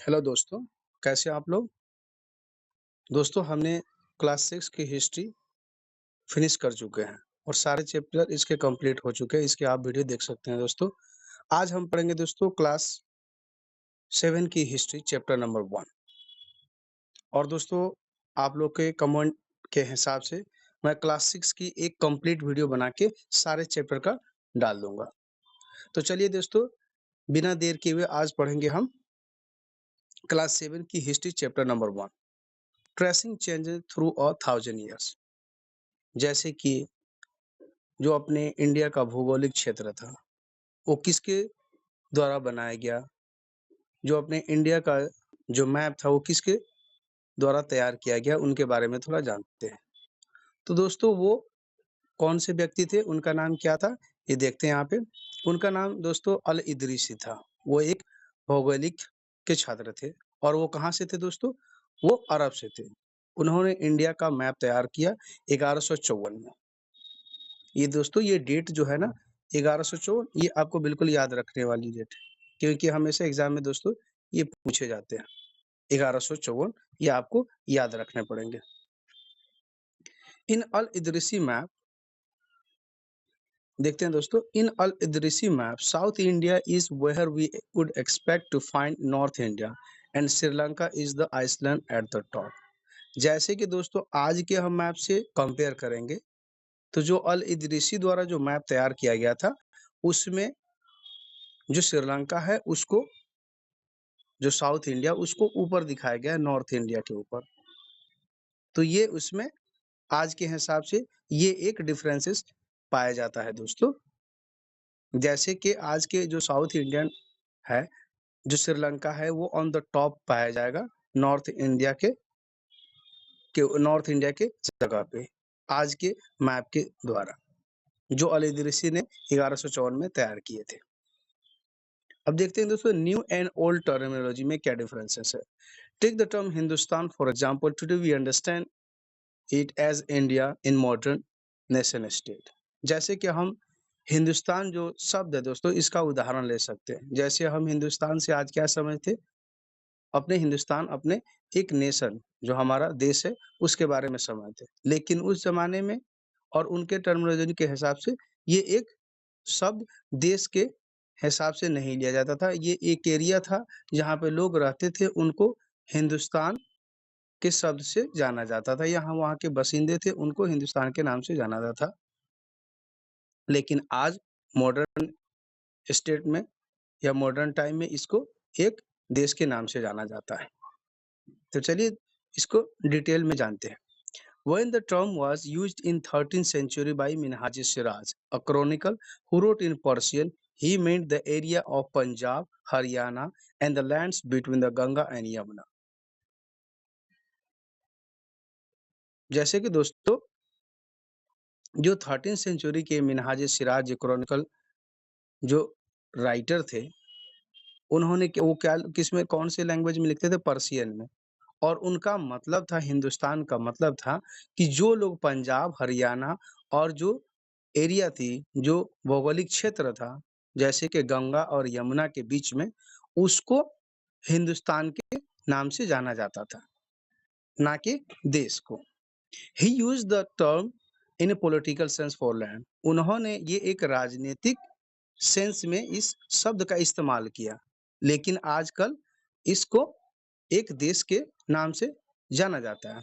Hello दोस्तों, कैसे हैं आप लोग? दोस्तों हमने क्लास 6 की हिस्ट्री फिनिश कर चुके हैं और सारे चैप्टर इसके कंप्लीट हो चुके हैं। इसके आप वीडियो देख सकते हैं दोस्तों। आज हम पढ़ेंगे दोस्तों क्लास 7 की हिस्ट्री चैप्टर नंबर 1 और दोस्तों आप लोग के कमेंट के हिसाब से मैं क्लास 6 की एक कंप्लीट वीडियो बना के सारे चैप्टर का डाल दूँगा। तो चलिए दोस्तों, बिना देर किए हुए आज पढ़ेंगे हम क्लास 7 की history chapter number 1 tracing changes through a 1000 years. जैसे कि जो अपने इंडिया का भौगोलिक क्षेत्र था, वो किसके द्वारा बनाया गया? जो अपने इंडिया का जो मैप था, वो किसके द्वारा तैयार किया गया? उनके बारे में थोड़ा जानते हैं। तो दोस्तों वो कौन से व्यक्ति थे? उनका नाम क्या था? ये देखते हैं यहाँ पे। उनका नाम दोस्तों अल इदरीसी था। वो एक भौगोलिक के छात्र थे और वो कहाँ से थे दोस्तों? वो अरब से थे। उन्होंने इंडिया का मैप तैयार किया 1154 में। ये दोस्तों ये डेट जो है ना 1154 ये आपको बिल्कुल याद रखने वाली डेट है, क्योंकि हमेशा एग्जाम में दोस्तों ये पूछे जाते हैं। 1154 ये आपको याद रखने पड़ेंगे। इन अल इदरिसी मैप देखते हैं दोस्तों, in al Idrisi map south India is where we would expect to find north India and Sri Lanka is the island at the top. जैसे कि दोस्तों आज के हम मैप से कंपेयर करेंगे तो जो अल इदरिसी द्वारा जो मैप तैयार किया गया था उसमें जो श्रीलंका है उसको, जो साउथ इंडिया उसको ऊपर दिखाया गया है नॉर्थ इंडिया के ऊपर। तो ये उसमें आज के हिसाब से ये एक डिफरेंसेस पाया जाता है दोस्तों। जैसे कि आज के जो साउथ इंडियन है, जो श्रीलंका है वो ऑन द टॉप पाया जाएगा नॉर्थ इंडिया के जगह पे आज के मैप के द्वारा, जो अल इदरिसी ने 1154 में तैयार किए थे। अब देखते हैं दोस्तों न्यू एंड ओल्ड टर्मिनोलॉजी में क्या डिफरेंसेस है। Take the term Hindustan for example, today we understand it as India in modern nation state. जैसे कि हम हिंदुस्तान जो शब्द है दोस्तों इसका उदाहरण ले सकते हैं। जैसे हम हिंदुस्तान से आज क्या समझते, अपने हिंदुस्तान अपने एक नेशन जो हमारा देश है उसके बारे में समझते, लेकिन उस जमाने में और उनके टर्मिनोलॉजी के हिसाब से ये एक शब्द देश के हिसाब से नहीं लिया जाता था। ये एक एरिया था जहाँ पे लोग रहते थे, उनको हिंदुस्तान के शब्द से जाना जाता था। यहाँ वहाँ के बसिंदे थे, उनको हिंदुस्तान के नाम से जाना जाता था। लेकिन आज मॉडर्न स्टेट में या मॉडर्न टाइम में इसको एक देश के नाम से जाना जाता है। तो चलिए इसको डिटेल में जानते हैं। When the term was used in 13th century by Minhaj Siraj, a chronicle who wrote in Persian, he meant the area of Punjab, Haryana and the lands between the Ganga and Yamuna। जैसे कि दोस्तों जो 13th century के Minhaj Siraj Chronicle जो writer थे, उन्होंने वो क्या किसमें कौन से लैंग्वेज में लिखते थे? पर्शियन में। और उनका मतलब था, हिंदुस्तान का मतलब था कि जो लोग पंजाब, हरियाणा और जो एरिया थी, जो भौगोलिक क्षेत्र था, जैसे कि गंगा और यमुना के बीच में, उसको हिंदुस्तान के नाम से जाना जाता था, ना कि देश को। ही used the term in a political sense for land. उन्होंने ये एक राजनीतिक सेंस में इस शब्द का इस्तेमाल किया, लेकिन आजकल इसको एक देश के नाम से जाना जाता है।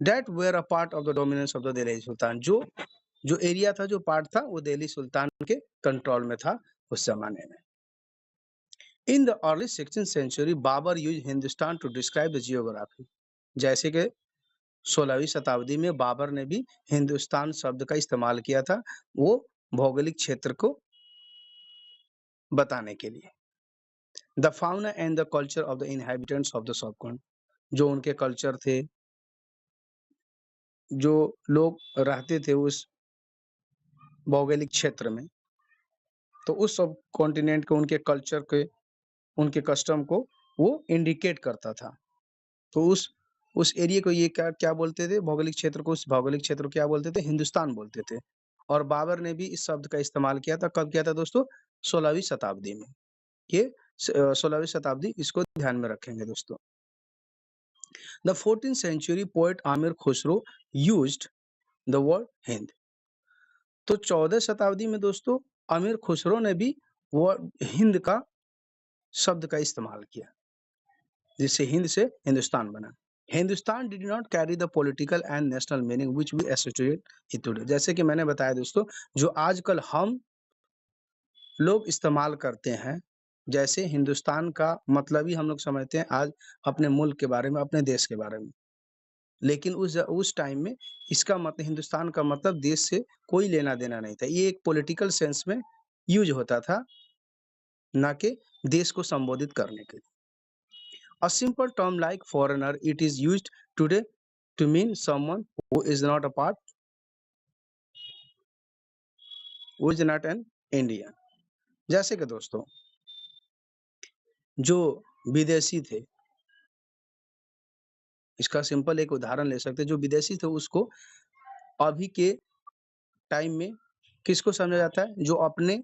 That where a part of the dominance of the Delhi sultan. जो एरिया था, जो पार्ट था, वो दिल्ली सुल्तान के कंट्रोल में था उस जमाने में। In the early 16th century Babur use Hindustan to describe the geography. जैसे कि 16वीं शताब्दी में बाबर ने भी हिंदुस्तान शब्द का इस्तेमाल किया था, वो भौगोलिक क्षेत्र को बताने के लिए। The fauna and the culture of the inhabitants of the subcontinent. जो उनके कल्चर थे, जो लोग रहते थे उस भौगोलिक क्षेत्र में, तो उस सब कॉन्टिनेंट को, उनके कल्चर के, उनके कस्टम को वो इंडिकेट करता था। तो उस एरिया को ये क्या क्या बोलते थे? भौगोलिक क्षेत्र को, उस भौगोलिक क्षेत्र को क्या बोलते थे? हिंदुस्तान बोलते थे। और बाबर ने भी इस शब्द का इस्तेमाल किया था। कब किया था दोस्तों? 16वीं शताब्दी में। ये 16वीं शताब्दी, इसको ध्यान में रखेंगे दोस्तों। The 14th century poet Amir Khusro used the word Hind. तो 14 शताब्दी में दोस्तों आमिर खुसरो ने भी वर्ड हिंद का शब्द का इस्तेमाल किया, जिससे हिंद से हिंदुस्तान बना। Hindustan did not carry the political and national meaning which we associate it today. जैसे कि मैंने बताया दोस्तों, जो आजकल हम लोग इस्तेमाल करते हैं, जैसे हिंदुस्तान का मतलब ही हम लोग समझते हैं आज अपने मुल्क के बारे में, अपने देश के बारे में। लेकिन उस टाइम में इसका मतलब, हिंदुस्तान का मतलब देश से कोई लेना-देना नहीं था। ये एक पॉलिटिकल सेंस में यूज़ होता था, ना कि देश को संबोधित करने के लिए। A simple term like foreigner, it is used today to mean someone who is not a part, who is not an Indian। जैसे कि दोस्तों, जो विदेशी थे, इसका सिंपल एक उदाहरण ले सकते हैं। जो विदेशी थे उसको अभी के टाइम में किसको समझा जाता है? जो अपने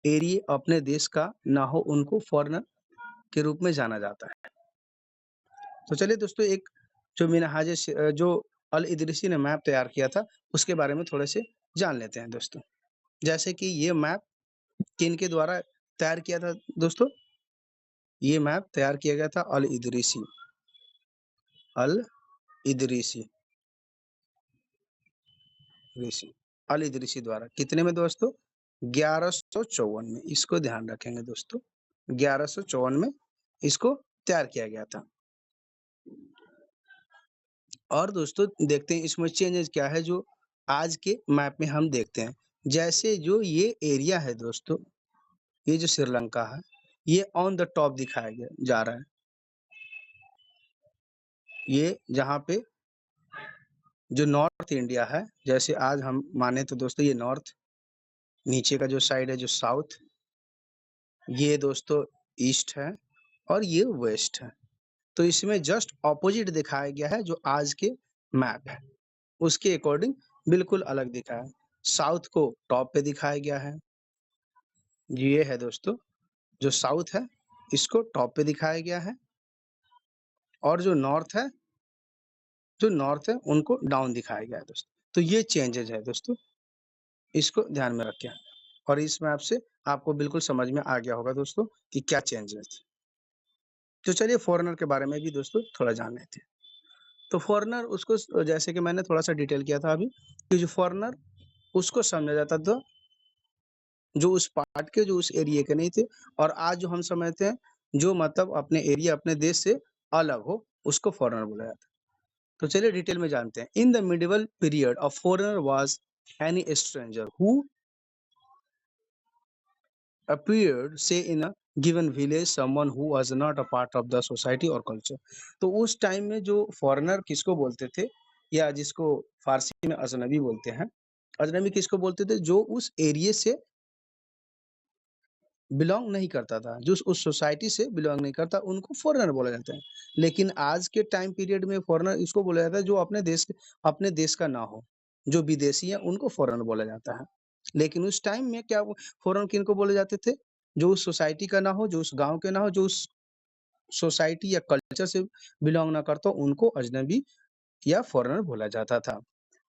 एरिया, अपने देश का ना हो, उनको फॉरेनर के रूप में जाना जाता है। तो चलिए दोस्तों, एक जो जो अल इदरीसी ने मैप तैयार किया था, उसके बारे में थोड़े से जान लेते हैं दोस्तों। जैसे कि ये मैप किनके द्वारा तैयार किया था दोस्तों? ये मैप तैयार किया गया था अल इदरीसी, अल इदरीसी, ऋषि, अल इदरीसी द्वारा। कितने में दोस्तों? 1154 में। इसको ध्यान रखेंगे दोस्तों, 1154 में इसको तैयार किया गया था। और दोस्तों देखते हैं इसमें चेंजेस क्या है जो आज के मैप में हम देखते हैं। जैसे जो ये एरिया है दोस्तों, ये जो श्रीलंका है, ये ऑन द टॉप दिखाया गया जा रहा है। ये जहाँ पे जो नॉर्थ इंडिया है, जैसे आज हम माने तो दोस्तों ये नॉर्थ, नीचे का जो साइड है जो साउथ, ये दोस्तों ईस्ट है और ये वेस्ट है। तो इसमें जस्ट ऑपोजिट दिखाया गया है जो आज के मैप है, उसके अकॉर्डिंग बिल्कुल अलग दिखा है। साउथ को टॉप पे दिखाया गया है, ये है दोस्तों जो साउथ है, इसको टॉप पे दिखाया गया है, और जो नॉर्थ है, उनको डाउन दिखाया गया है दोस्तों। तो ये चेंजेज है दोस्तों, इसको ध्यान में रखें। और इस मैप से आपको बिल्कुल समझ में आ गया होगा दोस्तों कि क्या चेंजेस। तो चलिए फॉरेनर के बारे में भी दोस्तों थोड़ा जान लेते हैं। तो फॉरेनर उसको, जैसे कि मैंने थोड़ा सा डिटेल किया था अभी, कि जो फॉरेनर उसको समझा जाता था जो उस पार्ट के, जो उस एरिया के नहीं थे, और आज जो हम समझते हैं जो मतलब अपने एरिया, अपने देश से अलग हो, उसको फॉरेनर बोला जाता है। तो चलिए डिटेल में जानते हैं। In the medieval period a foreigner was any stranger who appeared say in a given village, someone who was not a part of the society or culture। तो उस टाइम में जो फॉरेनर किसको बोलते थे, या जिसको फारसी में अजनबी बोलते हैं, अजनबी किसको बोलते थे? जो उस एरिया से बिलॉन्ग नहीं करता था, जो उस सोसाइटी से बिलॉन्ग नहीं करता, उनको फॉरेनर बोला जाता है। लेकिन आज के टाइम पीरियड में फॉरेनर इसको बोला जाता है जो अपने देश का ना हो, जो विदेशी है उनको फॉरेनर बोला जाता है। लेकिन उस टाइम में क्या फॉरेनर किनको बोले जाते थे? जो उस सोसाइटी का ना हो, जो उस गाँव के ना हो, जो उस सोसाइटी या कल्चर से बिलॉन्ग ना करता हो, उनको अजनबी या फॉरेनर बोला जाता था।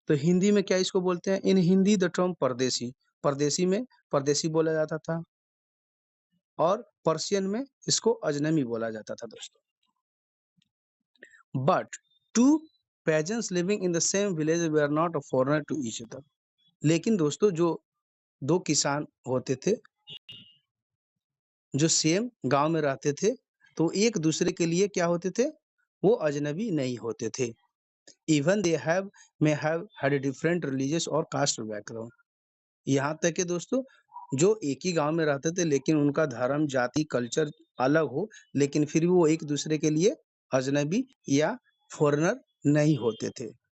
तो हिंदी में क्या इसको बोलते हैं? इन हिंदी द टर्म परदेशी, परदेशी में परदेशी बोला जाता था, और पर्शियन में इसको अजनबी बोला जाता था दोस्तों। But two peasants living in the same village they are not a foreigner to each other. लेकिन दोस्तों जो दो किसान होते थे जो सेम गांव में रहते थे, तो एक दूसरे के लिए क्या होते थे? वो अजनबी नहीं होते थे। Even they have may have had different religious और कास्ट बैकग्राउंड। यहाँ तक कि दोस्तों जो एक ही गांव में रहते थे, लेकिन उनका धर्म, जाति, कल्चर अलग हो, लेकिन फिर भी वो एक दूसरे के लिए अजनबी या फॉरेनर नहीं होते थे।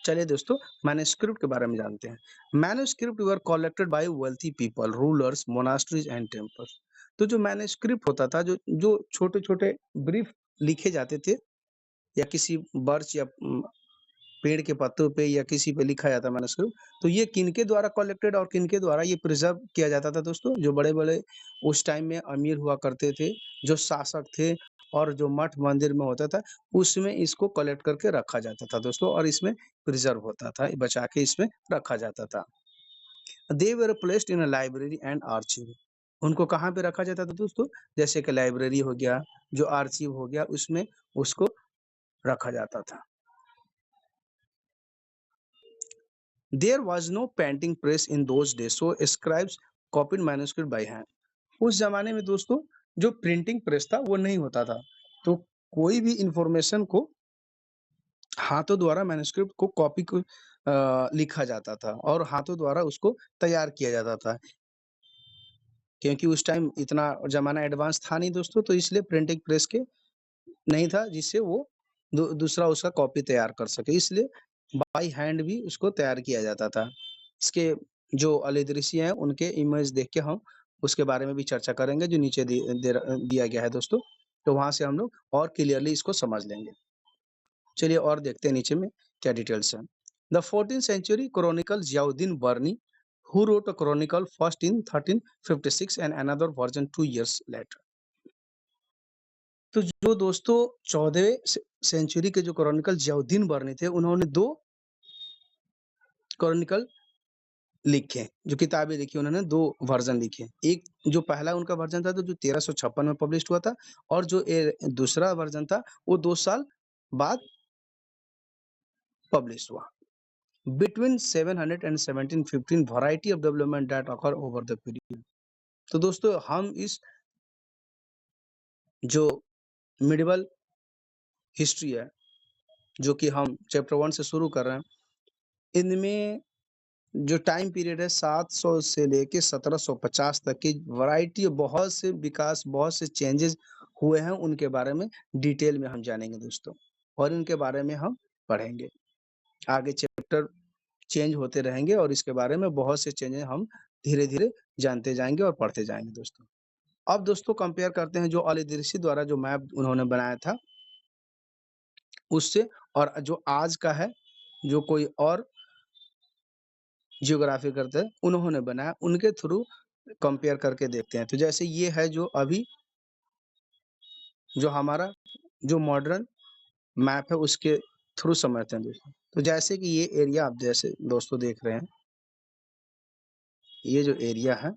चलिए दोस्तों मैन्युस्क्रिप्ट के बारे में जानते हैं। Manuscript were collected by wealthy people, rulers, monasteries and temples. तो जो मैन्युस्क्रिप्ट होता था, जो जो छोटे-छोटे ब्रीफ लिखे जाते थे, या किसी वर्च या पेड़ के पत्तों पे या किसी पे लिखा जाता है मैन्युस्क्रिप्ट, तो ये किनके द्वारा कलेक्टेड और किनके द्वारा ये प्रिज़र्व किया जाता था दोस्तों? जो बड़े-बड़े उस टाइम में अमीर हुआ करते थे, जो शासक थे और जो मठ मंदिर में होता था, उसमें इसको कलेक्ट करके रखा जाता था दोस्तों और इसमें प्रिज़र्व होता था, बचा के इसमें रखा जाता था। They were placed in a library and archive. उनको कहाँ पे रखा जाता था दोस्तों? जैसे कि लाइब्रेरी हो गया, जो आर्चिव हो गया, उसमें उसको रखा जाता था। There was no painting press in those days, so scribes copied manuscript by hand. उस ज़माने में दोस्तों जो प्रिंटिंग प्रेस था वो नहीं होता था। तो कोई भी इन्फॉर्मेशन को हाथों द्वारा मैन्युस्क्रिप्ट को कॉपी को लिखा जाता था और हाथों द्वारा उसको तैयार किया जाता था। क्योंकि उस टाइम इतना ज़माना एडवांस था नहीं दोस्तों, तो इसलिए प्रिंटिंग प्रेस के नहीं था जिससे वो दूसरा उसका कॉपी तैयार कर सके, इसलिए बाय हैंड भी उसको तैयार किया जाता था। इसके जो अलदृश्य हैं उनके इमेज देख के हम उसके बारे में भी चर्चा करेंगे जो नीचे दिया गया है दोस्तों, तो वहाँ से हम लोग और क्लियरली इसको समझ लेंगे। चलिए और देखते हैं नीचे में क्या डिटेल्स हैं। The 14th century chronicle Ziauddin Barani who wrote a chronicle first in 1356 and another version 2 years later। तो जो दोस्तों 14वीं सेंचुरी के जो क्रॉनिकल जियाउद्दीन बर्नी थे, उन्होंने 2 क्रॉनिकल लिखे, जो किताबें लिखी उन्होंने 2 वर्ज़न लिखे। एक जो पहला उनका वर्ज़न था तो जो 1356 में पब्लिश्ड हुआ था और जो दूसरा वर्ज़न था वो 2 साल बाद पब्लिश हुआ। Between 700 and 1715 variety of development that occur over the period। तो दोस्तों हम इस जो मिडिवल हिस्ट्री है, जो कि हम चैप्टर 1 से शुरू कर रहे हैं, इनमें जो टाइम पीरियड है 700 से लेके 1750 तक की वैरायटी बहुत से विकास, बहुत से चेंजेस हुए हैं, उनके बारे में डिटेल में हम जानेंगे दोस्तों और इनके बारे में हम पढ़ेंगे। आगे चैप्टर चेंज होते रहेंगे और इसके बारे में बहुत से चेंजेस हम धीरे-धीरे जानते जाएँगे और पढ़ते जाएँगे दोस्तों। अब दोस्तों कंपेयर करते हैं जो अल इदरीसी द्वारा जो मैप उन्होंने बनाया था, उससे और जो आज का है, जो कोई और जियोग्राफी करते हैं, उन्होंने बनाया, उनके थ्रू कंपेयर करके देखते हैं। तो जैसे ये है जो अभी जो हमारा जो मॉडर्न मैप है उसके थ्रू समझते हैं दोस्तों। तो जैसे कि ये एरिया आप जैसे दोस्तों देख रहे हैं, ये जो एरिया है,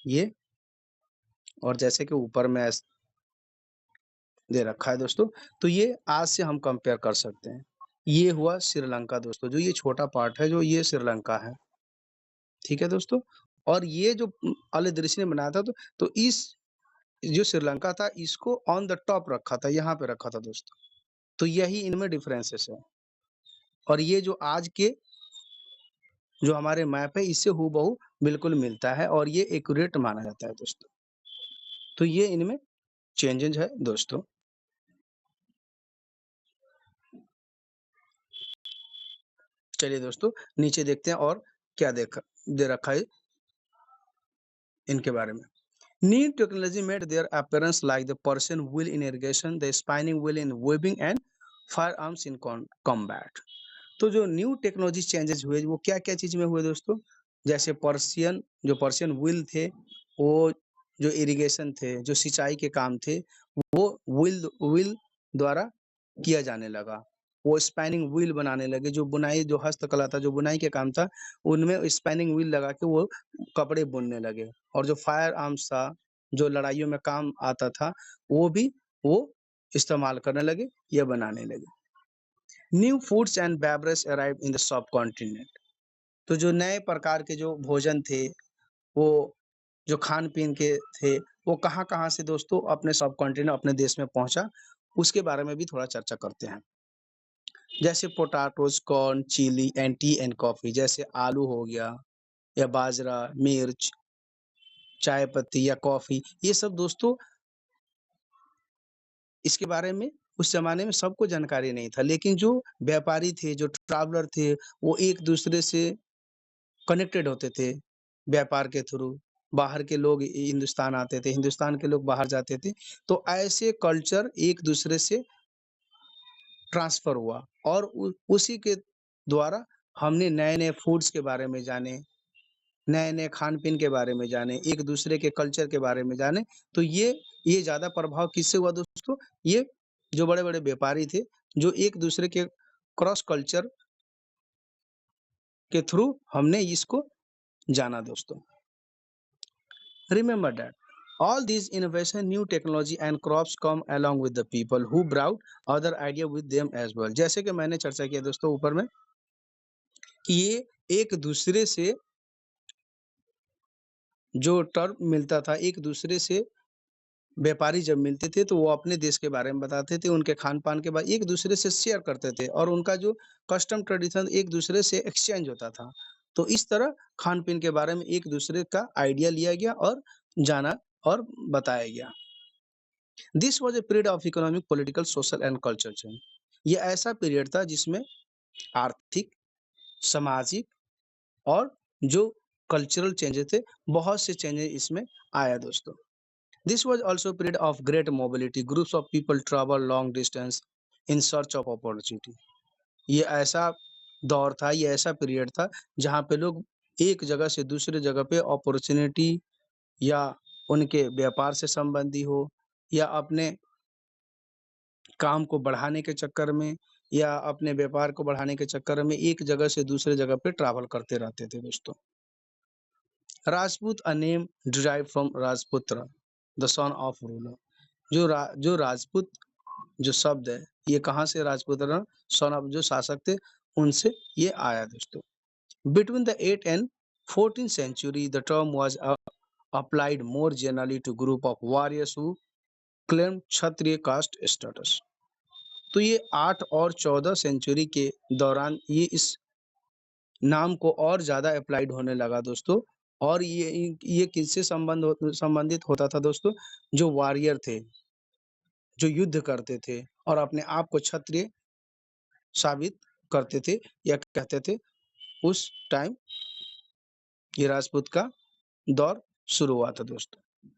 ये और जैसे कि ऊपर में दे रखा है दोस्तों, तो ये आज से हम कंपेयर कर सकते हैं। ये हुआ श्रीलंका दोस्तों, जो ये छोटा पार्ट है, जो ये श्रीलंका है, ठीक है दोस्तों? और ये जो अल इदरीसी ने बनाया था तो इस जो श्रीलंका था इसको ऑन द टॉप रखा था, यहाँ पे रखा था दोस्तों। तो यही इनमें डिफरेंसेस है और ये जो आज के जो हमारे मैप है इससे हूबहू बिल्कुल मिलता है और ये एक्यूरेट माना जाता है दोस्तों। तो ये इनमें चेंजेज़ है दोस्तों। चलिए दोस्तों नीचे देखते हैं और क्या दे रखा है इनके बारे में। New technology made their appearance like the Persian wheel in irrigation, the spinning wheel in weaving and firearms in combat। तो जो न्यू टेक्नोलॉजी चेंजेस हुए वो क्या-क्या चीज़ में हुए दोस्तों? जैसे पर्शियन व्हील थे, वो जो इरिगेशन थे, जो सिंचाई के काम थे, वो व्हील व्हील द्वारा किया जाने लगा। वो स्पैनिंग व्हील बनाने लगे, जो बुनाई जो हस्तकला था, जो बुनाई के काम था, उनमें स्पैनिंग व्हील लगा के वो कपड़े बुनने लगे और जो फायर आर्म्स था, जो लड़ाइयों में काम आता था, वो भी वो इस्तेमाल करने लगे, ये बनाने लगे। New foods and beverage arrived in the subcontinent. तो जो नए प्रकार के जो भोजन थे, वो जो खान-पीन के थे, वो कहाँ-कहाँ से दोस्तों अपने सबकॉन्टिनेंट अपने देश में पहुँचा, उसके बारे में भी थोड़ा चर्चा करते हैं। जैसे potatoes, corn, chilli and tea and coffee जैसे आलू हो गया या बाजरा, मिर्च, चाय पत्ती या कॉफ़ी, ये सब दोस्तों इसके बारे में उस ज़माने में सबको जानकारी नहीं था, लेकिन जो व्यापारी थे, जो ट्रैवलर थे, वो एक-दूसरे से कनेक्टेड होते थे, व्यापार के थ्रू। बाहर के लोग हिंदुस्तान आते थे, हिंदुस्तान के लोग बाहर जाते थे, तो ऐसे कल्चर एक-दूसरे से ट्रांसफ़र हुआ और उसी के द्वारा हमने नए-नए फूड्स के बारे में जाने, नए-नए खान-पीन के बारे में जाने, एक-दूसरे के कल्चर के बारे में जाने। तो ये ज़्यादा प्रभाव किससे हुआ दोस्तों? ये जो बड़े-बड़े व्यापारी थे, जो एक-दूसरे के क्रॉस कल्चर के थ्रू हमने इसको जाना दोस्तों। Remember that all these innovation, new technology and crops come along with the people who brought other idea with them as well। जैसे कि मैंने चर्चा किया दोस्तों ऊपर में कि ये एक दूसरे से जो टर्म मिलता था, एक दूसरे से व्यापारी जब मिलते थे तो वो अपने देश के बारे में बताते थे, उनके खान-पान के बारे एक दूसरे से शेयर करते थे और उनका जो कस्टम ट्रेडिशन एक दूसरे से एक्सचेंज होता था। तो इस तरह खान-पीन के बारे में एक दूसरे का आइडिया लिया गया और जाना और बताया गया। This was a period of economic, political, social and cultural change. ये ऐसा पीरियड था जिसमें आर्थिक, सामाजिक और जो कल्चरल चेंजेज़ थे, बहुत से चेंजेज़ इसमें आया दोस्तों। This was also a period of great mobility. Groups of people travel long distance in search of opportunity. ये ऐसा दौर था, ये ऐसा पीरियड था जहाँ पे लोग एक जगह से दूसरे जगह पे अपॉर्चुनिटी या उनके व्यापार से संबंधी हो या अपने काम को बढ़ाने के चक्कर में या अपने व्यापार को बढ़ाने के चक्कर में एक जगह से दूसरे जगह पे ट्रैवल करते रहते थे दोस्तों। Rajput, a name derived from Rajputra, the son of ruler। जो राजपूत जो शब्द है, ये कहाँ से राजपुत्र सन ऑफ जो शासक थे, उनसे ये आया दोस्तों। Between the 8th and 14th century, the term was applied more generally to group of warriors who claimed Kshatriya caste status। तो ये 8 और 14 सेंचुरी के दौरान इस नाम को और ज़्यादा अप्लाइड होने लगा दोस्तों। और ये किससे संबंधित होता था दोस्तों? जो वॉरियर थे, जो युद्ध करते थे और अपने आप को क्षत्रिय साबित करते थे या कहते थे, उस टाइम ये राजपूत का दौर शुरू हुआ था दोस्तों।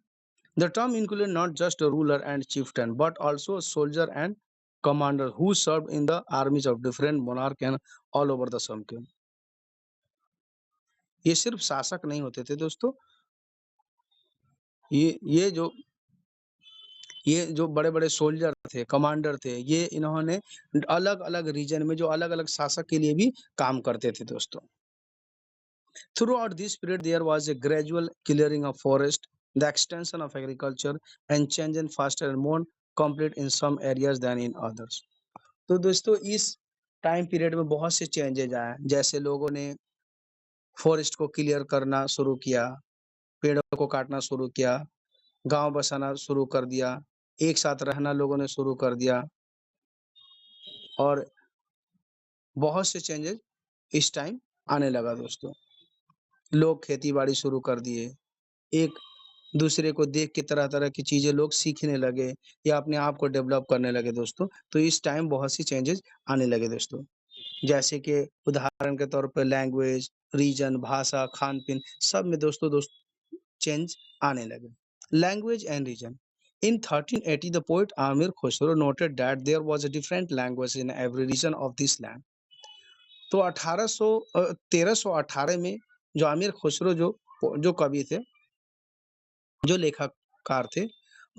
The term included not just a ruler and chieftain but also a soldier and commander who served in the armies of different monarch and all over the kingdom। ये सिर्फ शासक नहीं होते थे दोस्तों, ये ये जो ये जो बड़े-बड़े सोल्जर थे, कमांडर थे, ये इन्होंने अलग-अलग रीजन में जो अलग-अलग शासक के लिए भी काम करते थे दोस्तों। Throughout this period, there was a gradual clearing of forest, the extension of agriculture, and change in faster and more complete in some areas than in others। तो दोस्तों इस टाइम पीरियड में बहुत से चेंजेज आए, जैसे लोगों ने फॉरेस्ट को क्लियर करना शुरू किया, पेड़ों को काटना शुरू किया, गांव बसाना शुरू कर दिया, एक साथ रहना लोगों ने शुरू कर दिया और बहुत से चेंजेज इस टाइम आने लगा दोस्तों। लोग खेती-बाड़ी शुरू कर दिए, एक दूसरे को देख के तरह-तरह की चीज़ें लोग सीखने लगे या अपने आप को डेवलप करने लगे दोस्तों। तो इस टाइम बहुत सी चेंजेज़ आने लगे दोस्तों। जैसे कि उदाहरण के तौर पे लैंग्वेज, रीजन, भाषा, खान-पीन सब में दोस्तों चेंज आने लगे। Language and region. In 1380 the poet Amir Khusro noted that there was a different language in every region of this land। तो 1318 में जो आमिर खुसरो जो कवि थे, जो लेखककार थे,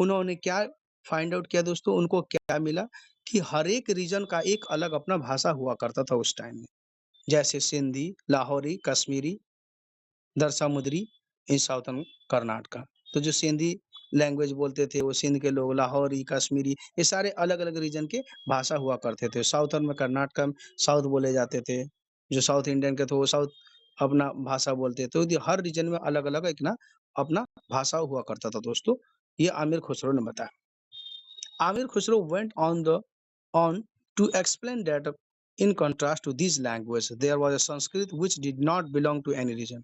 उन्होंने क्या फाइंड आउट किया दोस्तों? उनको क्या मिला कि हर एक रीजन का एक अलग अपना भाषा हुआ करता था उस टाइम में। जैसे सिंधी, लाहौरी, कश्मीरी, दरसमुद्री इन साउथर्न कर्नाटका। तो जो सिंधी लैंग्वेज बोलते थे वो सिंध के लोग, लाहौरी, कश्मीरी ये सारे अलग-अलग रीजन के भाषा हुआ करते थे। साउथर्न में कर्नाटका में साउथ बोले जाते थे, जो साउथ इंडियन के थे वो साउथ अपना भाषा बोलते थे। तो हर रीजन में अलग-अलग एक ना अपना भाषा हुआ करता था दोस्तों, ये आमिर खुसरो ने बताया। Aamir Khusro went on to explain that in contrast to these languages, there was a Sanskrit which did not belong to any region।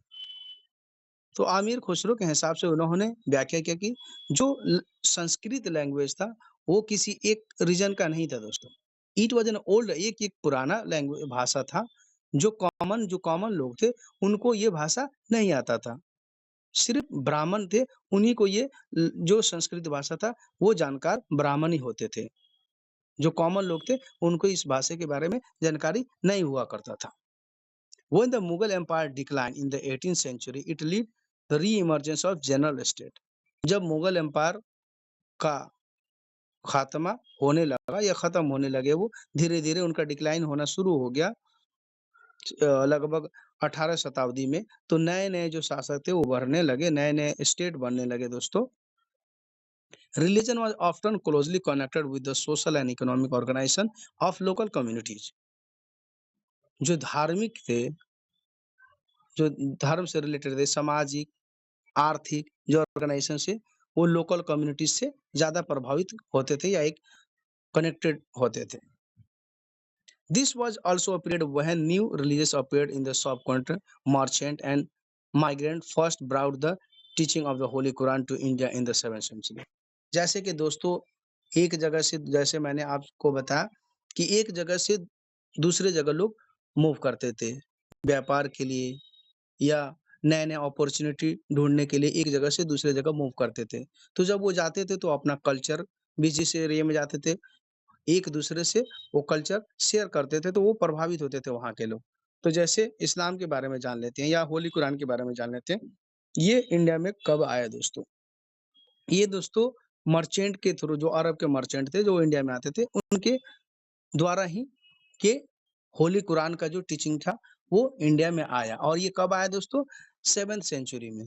तो आमिर खुसरो के हिसाब से उन्होंने व्याख्या किया कि जो संस्कृत लैंग्वेज था वो किसी एक रीजन का नहीं था दोस्तों। इट वाज एन ओल्ड एक पुराना लैंग्वेज भाषा था जो कॉमन लोग थे उनको ये भाषा नहीं आता था। सिर्फ ब्राह्मण थे उन्हीं को ये जो संस्कृत भाषा था वो जानकार ब्राह्मण ही होते थे। जो कॉमन लोग थे उनको इस भाषा के बारे में जानकारी नहीं हुआ करता था। When the Mughal Empire declined in the 18th century, it led the re-emergence of general state. जब मुगल एम्पायर का खात्मा होने लगा या खत्म होने लगे, वो धीरे-धीरे उनका डिक्लाइन होना शुरू हो गया लगभग 18 शताब्दी में, तो नए-नए जो शासक थे वो उभरने लगे, नए-नए स्टेट बनने लगे दोस्तों। Religion was often closely connected with the social and economic organization of local communities. जो धार्मिक थे, जो धर्म से रिलेटेड थे, सामाजिक, आर्थिक जो ऑर्गेनाइजेशन से, वो लोकल कम्युनिटीज से ज़्यादा प्रभावित होते थे या एक कनेक्टेड होते थे। This was also a period when new religions appeared in the subcontinent. Merchant and migrant first brought the teaching of the Holy Quran to India in the 7th century. जैसे कि दोस्तों एक जगह से, जैसे मैंने आपको बताया कि एक जगह से दूसरे जगह लोग मूव करते थे व्यापार के लिए या नए-नए अपॉर्चुनिटी ढूँढने के लिए एक जगह से दूसरे जगह मूव करते थे। तो जब वो जाते थे तो अपना कल्चर भी जिस एरिया में जाते थे, एक-दूसरे से वो कल्चर शेयर करते थे, तो वो प्रभावित होते थे वहाँ के लोग। तो जैसे इस्लाम के बारे में जान लेते हैं या होली कुरान के बारे में जान लेते हैं। ये इंडिया में कब आया दोस्तों? ये दोस्तों मर्चेंट के थ्रू, जो अरब के मर्चेंट थे जो इंडिया में आते थे, उनके द्वारा ही के होली कुरान का जो टीचिंग था वो इंडिया में आया। और ये कब आया दोस्तों? 7th सेंचुरी में,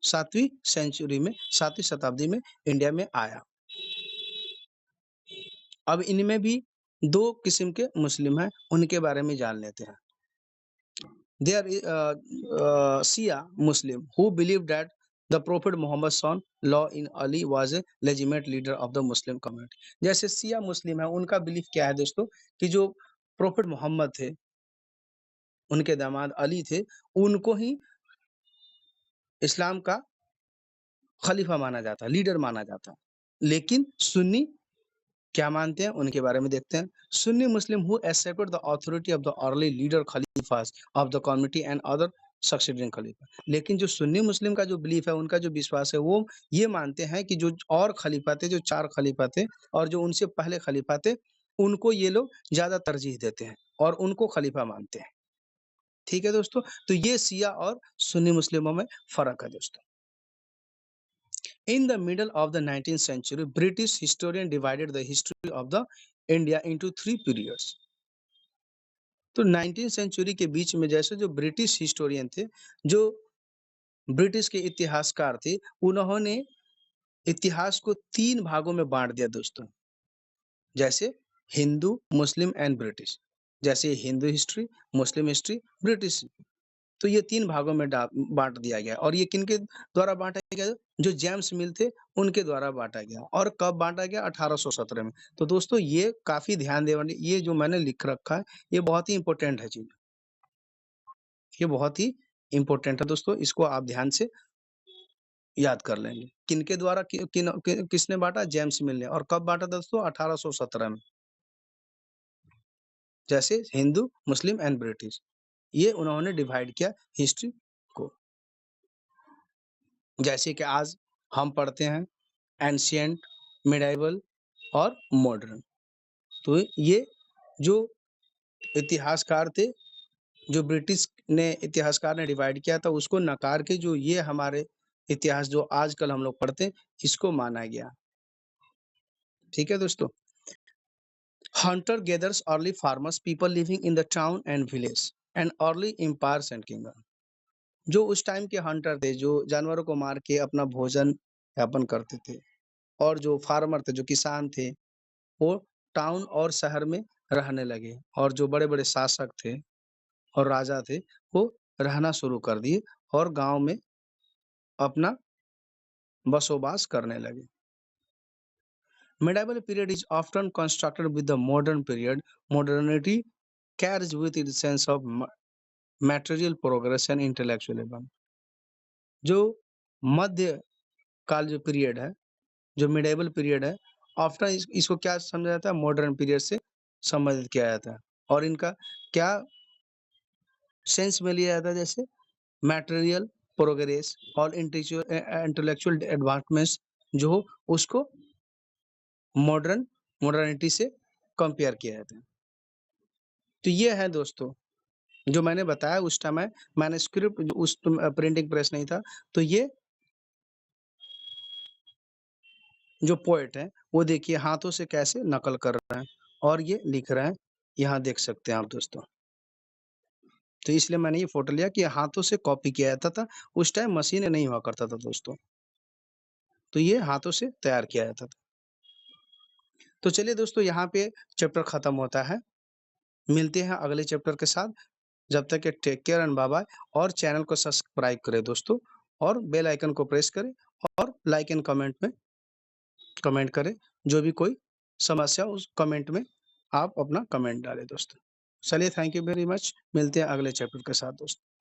7वीं सेंचुरी में, 7वीं शताब्दी में इंडिया में आया। अब इनमें भी 2 किस्म के मुस्लिम हैं, उनके बारे में जान लेते हैं। There is Shia Muslim who believe that the Prophet Muhammad's son Law in Ali was a legitimate leader of the Muslim community. जैसे शिया मुस्लिम है, उनका बिलीफ क्या है दोस्तों कि जो प्रोफेट मोहम्मद थे, उनके दामाद अली थे, उनको ही इस्लाम का खलीफा माना जाता, लीडर माना जाता। लेकिन सुन्नी क्या मानते हैं उनके बारे में देखते हैं। Sunni Muslim who accepted the authority of the early leader khalifas of the community and other succeeding khalifa. लेकिन जो सुन्नी मुस्लिम का जो बिलीफ है, उनका जो विश्वास है, वो ये मानते हैं कि जो और खलीफा थे, जो 4 खलीफा थे और जो उनसे पहले खलीफा थे, उनको ये लोग ज़्यादा तरजीह देते हैं और उनको खलीफा मानते हैं। ठीक है दोस्तों? तो ये शिया और सुन्नी मुस्लिमों में फ़र्क है दोस्तों। In the middle of the 19th century, British historian divided the history of the India into 3 periods. तो 19th सेंचुरी के बीच में जैसे जो ब्रिटिश हिस्टोरियन थे, जो ब्रिटिश के इतिहासकार थे, उन्होंने इतिहास को 3 भागों में बाँट दिया दोस्तों। जैसे हिंदू, मुस्लिम एंड ब्रिटिश। जैसे हिंदू हिस्ट्री, मुस्लिम हिस्ट्री, ब्रिटिश। तो ये 3 भागों में बाँट दिया गया और ये किनके द्वारा बाँटा गया? जो जेम्स मिल थे, उनके द्वारा बाँटा गया। और कब बाँटा गया? 1817 में। तो दोस्तों ये काफ़ी ध्यान देने वाली, ये जो मैंने लिख रखा है, ये बहुत ही इम्पोर्टेंट है चीज़। ये बहुत ही इम्पोर्टेंट है दोस्तों, इसको आप ध्यान से याद कर लेंगे। किनके द्वारा किसने बाँटा? जेम्स मिल ने। और कब बाँटा दोस्तों? 1817 में। जैसे हिंदू, मुस्लिम एंड ब्रिटिश। ये उन्होंने डिवाइड किया हिस्ट्री को। जैसे कि आज हम पढ़ते हैं एंशिएंट, मिडाइवल और मॉडर्न। तो ये जो इतिहासकार थे, जो ब्रिटिश ने इतिहासकार ने डिवाइड किया था, उसको नकार के जो ये हमारे इतिहास जो आजकल हम लोग पढ़ते हैं, इसको माना गया। ठीक है दोस्तों? Hunter gatherers early farmers, people living in the town and village and early empires and kingdom. जो उस टाइम के हंटर थे, जो जानवरों को मार के अपना भोजन यापन करते थे, और जो फार्मर थे, जो किसान थे, वो टाउन और शहर में रहने लगे, और जो बड़े-बड़े शासक थे और राजा थे, वो रहना शुरू कर दिए और गाँव में अपना बसोबास करने लगे। Medieval period is often constructed with the modern period. Modernity carries with it sense of material progress and intellectual advance. जो मध्य काल जो पीरियड है, जो मिडेवल पीरियड है, आफ्टर इसको क्या समझा जाता है? मॉडर्न पीरियड से संबंधित किया जाता है। और इनका क्या सेंस में लिया जाता है? जैसे मटेरियल प्रोग्रेस और इंटेलेक्चुअल एडवांसमेंट्स जो हो, उसको मॉडर्न मॉडर्निटी से कंपेयर किया जाता है। तो ये है दोस्तों, जो मैंने बताया उस टाइम है मैन्युस्क्रिप्ट उस प्रिंटिंग प्रेस नहीं था, तो ये जो पोएट हैं, वो देखिए हाथों से कैसे नकल कर रहे हैं और ये लिख रहे हैं, यहाँ देख सकते हैं आप दोस्तों। तो इसलिए मैंने ये फ़ोटो लिया कि हाथों से कॉपी किया जाता था, उस टाइम मशीनें नहीं हुआ करता था दोस्तों, तो ये हाथों से तैयार किया जाता था। तो चलिए दोस्तों यहाँ पे चैप्टर खत्म होता है, मिलते हैं अगले चैप्टर के साथ, जब तक के take care and bye bye और चैनल को सब्सक्राइब करें दोस्तों और बेल आइकन को प्रेस करें और लाइक एंड कमेंट में कमेंट करें, जो भी कोई समस्या उस कमेंट में आप अपना कमेंट डालें दोस्तों। चलिए थैंक यू वेरी मच, मिलते हैं अगले चैप्टर के साथ दोस्तों।